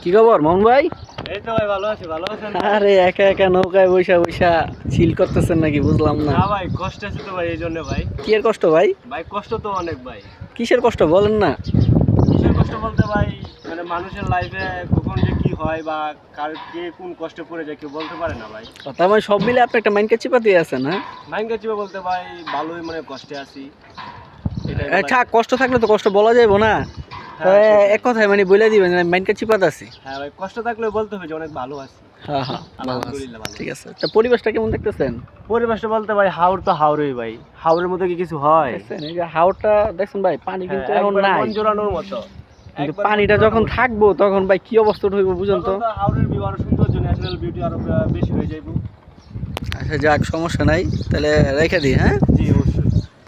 কি খবর মোহন ভাই? এই তো ভাই ভালো আছি, ভালো আছেন? আরে একা একা নৌকায় বৈশা বৈশা চিল করতেছেন নাকি বুঝলাম না। না ভাই, কষ্ট আছে তো ভাই, এই জন্য ভাই। কি এর কষ্ট ভাই? ভাই কষ্ট তো অনেক ভাই। কিসের কষ্ট বলেন না। কিসের কষ্ট বলতে ভাই, মানে মানুষের লাইফে কখন যে কি হয় বা কার কে কোন কষ্টে পড়ে যায় কেউ বলতে পারে না ভাই। তার মানে সব মিলে আপনি একটা মাইন্ডকে চিপা দিয়ে আছেন, হ্যাঁ? মাইন্ডে চিপে বলতে ভাই ভালোই মানে কষ্টে আছি এটাই আচ্ছা, কষ্ট থাকলে তো কষ্ট বলা যাইবো না। এক কথায় মানে বলে দিবেন মাইন্ডকে চিপাতে আছি। হ্যাঁ ভাই, কষ্ট থাকলে বলতে হবে যে অনেক ভালো আছি। হ্যাঁ হ্যাঁ, ভালো আছে। আলহামদুলিল্লাহ ভালো। ঠিক আছে, তা পরিবেশটা কেমন দেখতেছেন? পরিবেশটা বলতে ভাই হাওর তো হাওরই ভাই, হাওরের মতো কি কিছু হয়? দেখছেন এই যে হাওরটা দেখছেন ভাই, পানি কিন্তু হ্যাঁ, এখন একবারে নাই, মন জোড়ানোর মতো। কিন্তু একবারে পানিটা মন যখন জোড়ানোর মতো। থাকবো তখন ভাই কি অবস্থা হইব বুঝুন তো। তখন তো হাওরের ভিউ আরো সৌন্দর্য, ন্যাচারাল বিউটি আরো বেশি হয়ে যাইব। আচ্ছা যাক, সমস্যা নাই, তাহলে রেখে দিই, হ্যাঁ। জি।